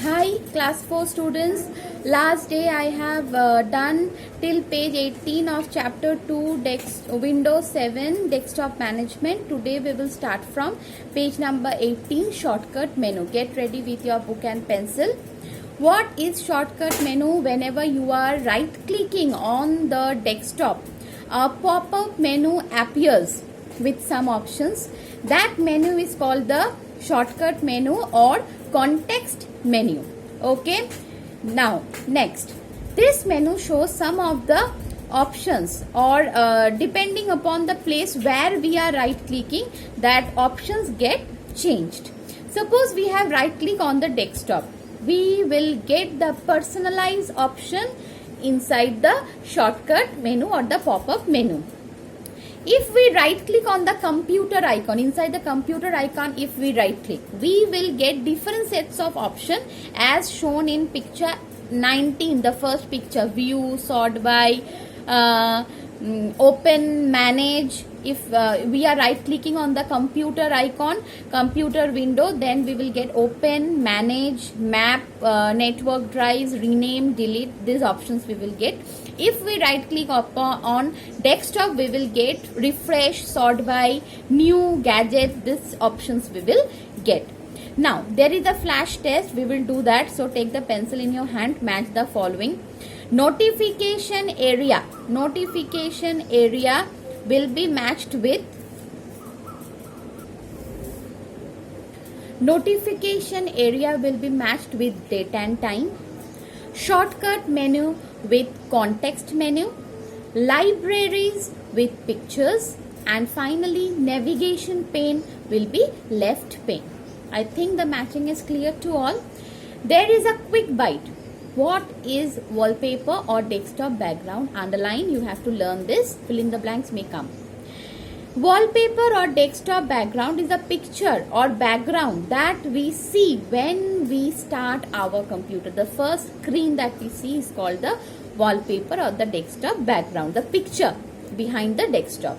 Hi class 4 students, last day I have done till page 18 of chapter 2 Windows 7 desktop management. Today we will start from page number 18 shortcut menu. Get ready with your book and pencil. What is shortcut menu? Whenever you are right clicking on the desktop, a pop-up menu appears with some options. That menu is called the shortcut menu or context menu. Okay, now next, this menu shows some of the options or depending upon the place where we are right clicking, that options get changed. Suppose we have right click on the desktop, we will get the personalize option inside the shortcut menu or the pop-up menu. If we right click on the computer icon, inside the computer icon, if we right click, we will get different sets of options as shown in picture 19, the first picture, view, sort by, open, manage. If we are right clicking on the computer icon, computer window, then we will get open, manage, map, network drives, rename, delete. These options we will get. If we right click on desktop, we will get refresh, sort by, new, gadget. These options we will get. Now there is a flash test, we will do that. So take the pencil in your hand, match the following. Notification area will be matched with date and time. Shortcut menu with context menu, libraries with pictures, and finally navigation pane will be left pane. I think the matching is clear to all. There is a quick bite. What is wallpaper or desktop background? Underline, you have to learn this. Fill in the blanks may come. Wallpaper or desktop background is a picture or background that we see when we start our computer. The first screen that we see is called the wallpaper or the desktop background, the picture behind the desktop.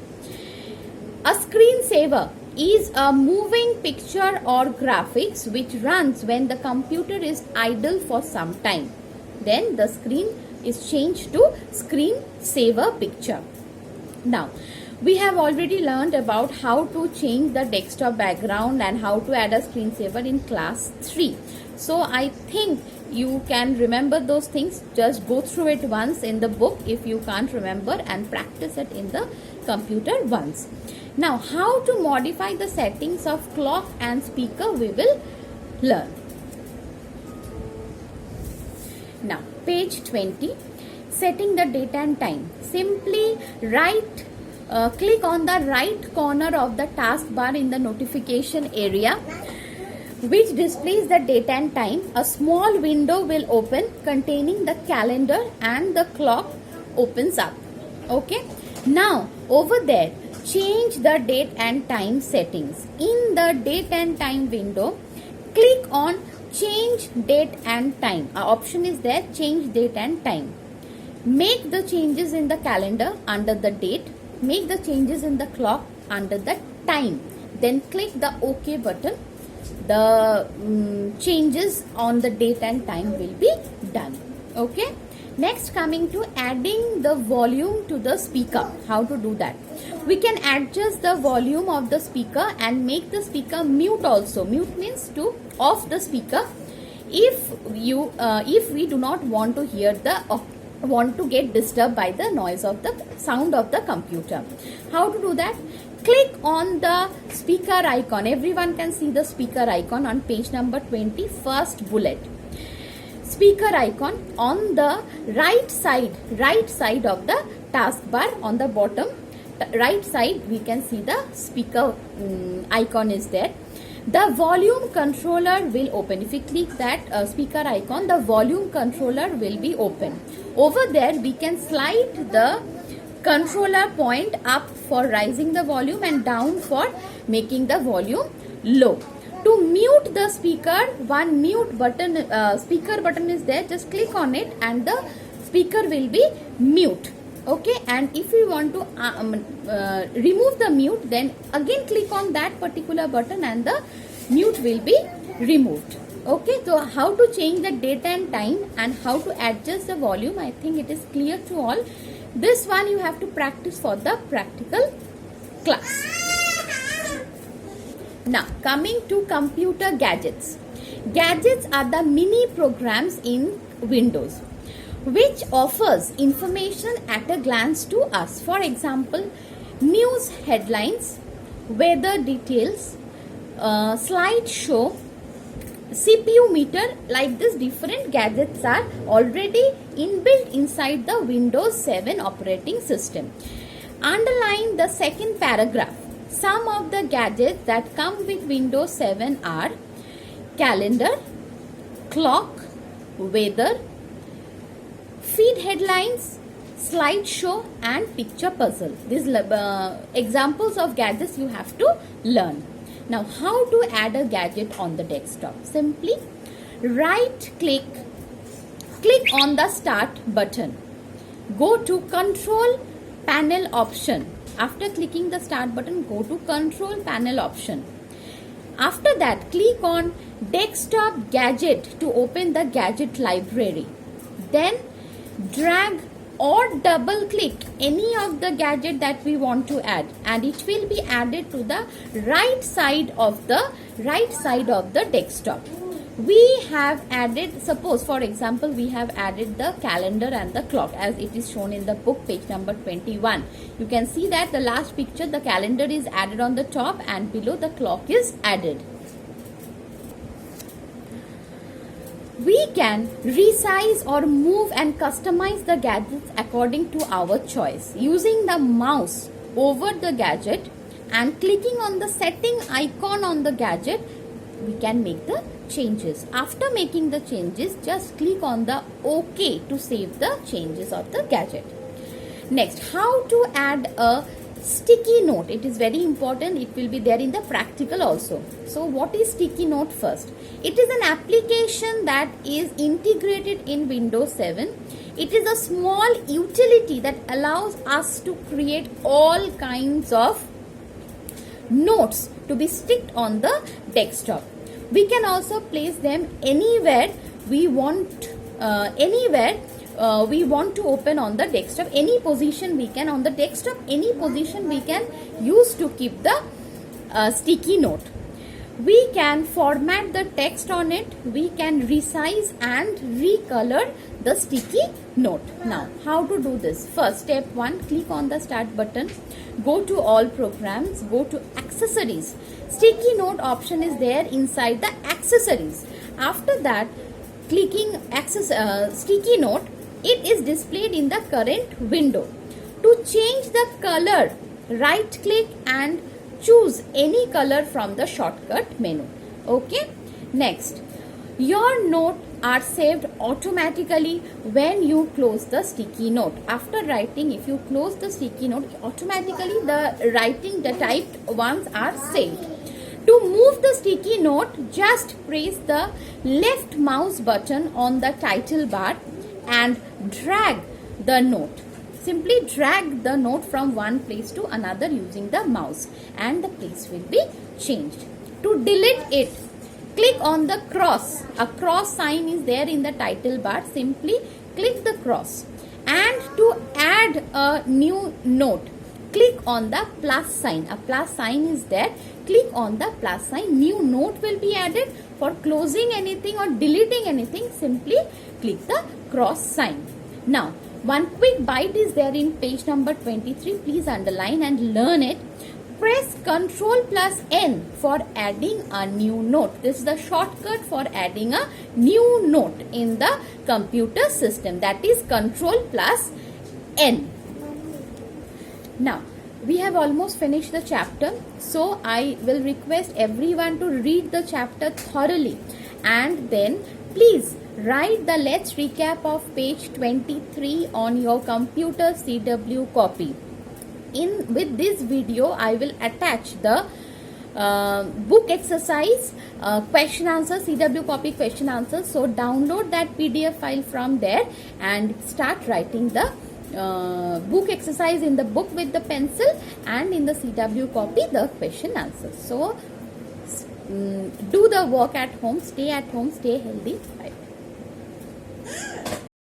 A screensaver is a moving picture or graphics which runs when the computer is idle for some time. Then the screen is changed to screensaver picture. Now, we have already learned about how to change the desktop background and how to add a screensaver in class 3. So I think you can remember those things. Just go through it once in the book if you can't remember, and practice it in the computer once. Now, how to modify the settings of clock and speaker we will learn. Now, page 20, setting the date and time. Simply click on the right corner of the taskbar in the notification area, which displays the date and time. A small window will open containing the calendar and the clock opens up. Okay. Now, over there, change the date and time settings. In the date and time window, click on change date and time. Our option is there, change date and time. Make the changes in the calendar under the date. Make the changes in the clock under the time. Then click the OK button. The changes on the date and time will be done. Okay. Next, coming to adding the volume to the speaker. How to do that? We can adjust the volume of the speaker and make the speaker mute also. Mute means to off the speaker if we do not want to hear want to get disturbed by the noise of the sound of the computer. How to do that? Click on the speaker icon. Everyone can see the speaker icon on page number 20, first bullet. Speaker icon on the right side of the taskbar, on the bottom right side we can see the speaker icon is there. The volume controller will open. If we click that speaker icon, the volume controller will be open. Over there we can slide the controller point up for raising the volume and down for making the volume low. To mute the speaker, one mute button, speaker button is there. Just click on it and the speaker will be mute. Okay, and if we want to remove the mute, then again click on that particular button and the mute will be removed. Okay, so how to change the date and time and how to adjust the volume, I think it is clear to all. This one you have to practice for the practical class. Now coming to computer gadgets. Gadgets are the mini programs in Windows which offers information at a glance to us. For example, news headlines, weather details, slideshow, CPU meter. Like this, different gadgets are already inbuilt inside the Windows 7 operating system. Underline the second paragraph. Some of the gadgets that come with Windows 7 are calendar, clock, weather, feed headlines, slideshow and picture puzzle. These examples of gadgets you have to learn. Now, how to add a gadget on the desktop? Simply right click on the start button. Go to control panel option. After clicking the start button, go to control panel option. After that, click on desktop gadget to open the gadget library. Then drag or double click any of the gadget that we want to add and it will be added to the right side of the desktop. We have added, suppose for example, we have added the calendar and the clock as it is shown in the book, page number 21. You can see that the last picture, the calendar is added on the top and below the clock is added. We can resize or move and customize the gadgets according to our choice. Using the mouse over the gadget and clicking on the setting icon on the gadget, we can make the changes. After making the changes, just click on the OK to save the changes of the gadget. Next, how to add a sticky note. It is very important. It will be there in the practical also. So what is sticky note first? It is an application that is integrated in Windows 7. It is a small utility that allows us to create all kinds of notes to be sticked on the desktop. We can also place them anywhere we want, we want to open on the desktop. Any position we can on the desktop, any position we can use to keep the sticky note. We can format the text on it. We can resize and recolor the sticky note. Now, how to do this? First, step 1, click on the start button. Go to all programs. Go to accessories. Sticky note option is there inside the accessories. After that, clicking sticky note, it is displayed in the current window. To change the color, right click and choose any color from the shortcut menu. Okay. Next, your note are saved automatically when you close the sticky note. After writing, if you close the sticky note, automatically the typed ones are saved. To move the sticky note, just press the left mouse button on the title bar and drag the note. Simply drag the note from one place to another using the mouse and the place will be changed. To delete it, click on the cross. A cross sign is there in the title bar. Simply click the cross. And to add a new note, click on the plus sign. A plus sign is there. Click on the plus sign. New note will be added. For closing anything or deleting anything, simply click the cross sign. Now, one quick bite is there in page number 23. Please underline and learn it. Press Ctrl plus N for adding a new note. This is the shortcut for adding a new note in the computer system. That is Ctrl plus N. Now, we have almost finished the chapter. So, I will request everyone to read the chapter thoroughly. And then, please write the let's recap of page 23 on your computer CW copy. With this video, I will attach the book exercise, question answer, CW copy question answer. So download that PDF file from there and start writing the book exercise in the book with the pencil and in the CW copy the question answer. So do the work at home, stay at home, stay healthy. Bye.